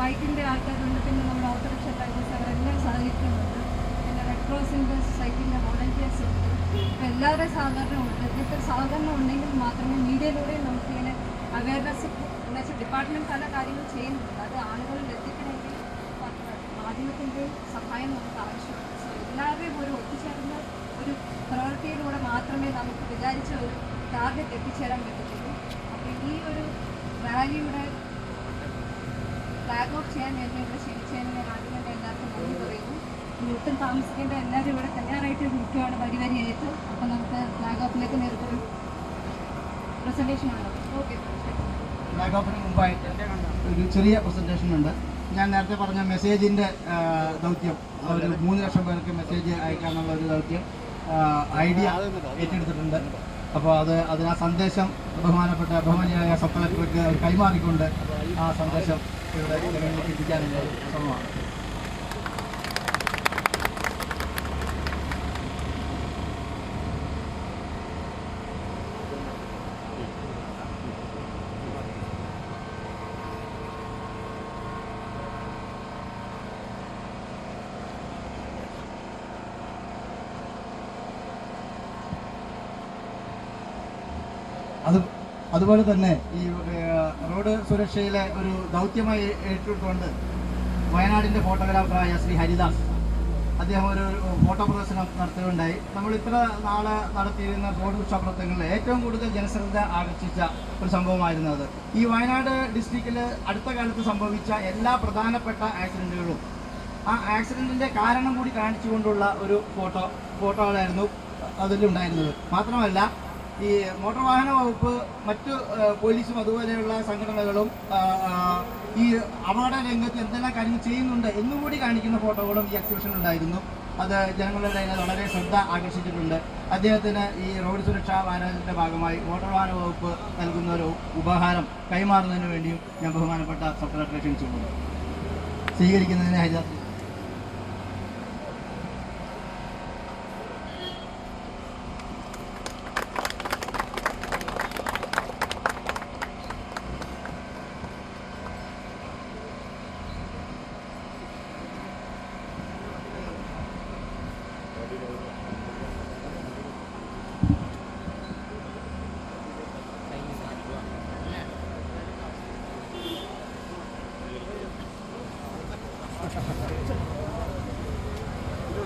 വൈറ്റിൻ്റെ ആൾക്കാരുണ്ട്, പിന്നെ നമ്മുടെ ഓട്ടോറിക്ഷ ഡ്രൈവേഴ്സ് അവരെല്ലാം സഹകരിക്കുന്നുണ്ട്. പിന്നെ റെഡ് ക്രോസിൻ്റെ സൊസൈറ്റീൻ്റെ വോളണ്ടിയേഴ്സ് ഉണ്ട്. അപ്പോൾ എല്ലാവരുടെയും സഹകരണം ഉണ്ട്. ഇങ്ങനത്തെ സഹകരണം ഉണ്ടെങ്കിൽ മാത്രമേ മീഡിയയിലൂടെ നമുക്കിങ്ങനെ അവയർനെസ് എന്നുവെച്ചാൽ ഡിപ്പാർട്ട്മെൻറ്റ് പല കാര്യങ്ങൾ ചെയ്യുന്നുണ്ട്. അത് ആളുകളിൽ എത്തിക്കണമെങ്കിൽ മാധ്യമത്തിൻ്റെ സഹായം നമുക്ക് ആവശ്യമുണ്ട്. സോ എല്ലാവരുടെയും ഒരു ഒത്തുചേർന്ന ഒരു പ്രവൃത്തിയിലൂടെ മാത്രമേ നമുക്ക് വിചാരിച്ച ഒരു ടാർഗറ്റ് എത്തിച്ചേരാൻ പറ്റത്തുള്ളൂ. അപ്പോൾ ഈ ഒരു റാലിയുടെ ഫ്ലാഗ് ഓഫ് ചെയ്യാൻ എന്നെ ഇവിടെ ക്ഷണിച്ചതിന് ഞാൻ ആദ്യം തന്നെ എല്ലാവർക്കും നന്ദി പറയുന്നു. ഇനി ഒട്ടും താമസിക്കേണ്ട, എല്ലാവരും ഇവിടെ തയ്യാറായിട്ട് നിൽക്കുകയാണ് വരിവരിയായിട്ട്. അപ്പോൾ നമുക്ക് ഫ്ലാഗ് ഓഫിലേക്ക് നേരിട്ടൊരു പ്രസൻറ്റേഷൻ ഉണ്ടോ? ഓക്കെ, ഫ്ലാഗ് ഓഫിന് മുമ്പായിട്ട് ഒരു ചെറിയ പ്രസൻറ്റേഷൻ ഉണ്ട്. ഞാൻ നേരത്തെ പറഞ്ഞ മെസ്സേജിൻ്റെ ദൗത്യം, ഒരു 3 ലക്ഷം പേർക്ക് മെസ്സേജ് അയക്കാനുള്ള ഒരു ദൗത്യം ഐഡിയ ഏറ്റെടുത്തിട്ടുണ്ട്. അപ്പോൾ അതിനാ സന്ദേശം ബഹുമാനിയായ സബ് കളക്ടർക്ക് കൈമാറിക്കൊണ്ട് ആ സന്ദേശം ഇവിടെ ജനങ്ങളിലേക്ക് എത്തിക്കാനുള്ള ഒരു ശ്രമമാണ്. അതുപോലെ തന്നെ ഈ റോഡ് സുരക്ഷയിലെ ഒരു ദൗത്യമായി ഏറ്റെടുത്തുകൊണ്ട് വയനാടിൻ്റെ ഫോട്ടോഗ്രാഫറായ ശ്രീ ഹരിദാസ് അദ്ദേഹം ഒരു ഫോട്ടോ പ്രദർശനം നടത്തുകയുണ്ടായി. നമ്മൾ ഇത്ര നാളെ നടത്തിയിരുന്ന റോഡ് രക്ഷാപ്രവർത്തനങ്ങളിൽ ഏറ്റവും കൂടുതൽ ജനശ്രദ്ധ ആകർഷിച്ച ഒരു സംഭവമായിരുന്നു അത്. ഈ വയനാട് ഡിസ്ട്രിക്റ്റിൽ അടുത്ത കാലത്ത് സംഭവിച്ച എല്ലാ പ്രധാനപ്പെട്ട ആക്സിഡൻറ്റുകളും ആ ആക്സിഡൻറ്റിൻ്റെ കാരണം കൂടി കാണിച്ചുകൊണ്ടുള്ള ഒരു ഫോട്ടോകളായിരുന്നു അതിലുണ്ടായിരുന്നത്. മാത്രമല്ല, ഈ മോട്ടോർ വാഹന വകുപ്പ്, മറ്റു പോലീസും അതുപോലെയുള്ള സംഘടനകളും ഈ അപകട രംഗത്ത് എന്തെല്ലാം കാര്യങ്ങൾ ചെയ്യുന്നുണ്ട് എന്നുകൂടി കാണിക്കുന്ന ഫോട്ടോകളും ഈ എക്സിബിഷൻ ഉണ്ടായിരുന്നു. അത് ജനങ്ങളുടെ ഇടയിൽ വളരെ ശ്രദ്ധ ആകർഷിച്ചിട്ടുണ്ട്. അദ്ദേഹത്തിന് ഈ റോഡ് സുരക്ഷാ വാരാചരണത്തിൻ്റെ ഭാഗമായി മോട്ടോർ വാഹന വകുപ്പ് നൽകുന്ന ഒരു ഉപഹാരം കൈമാറുന്നതിന് വേണ്ടിയും ഞാൻ ബഹുമാനപ്പെട്ട സബ് കളക്ടറെ ക്ഷണിച്ചുകൊണ്ടു. സ്വീകരിക്കുന്നതിന് ഹരിദാസ്.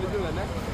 ഇത്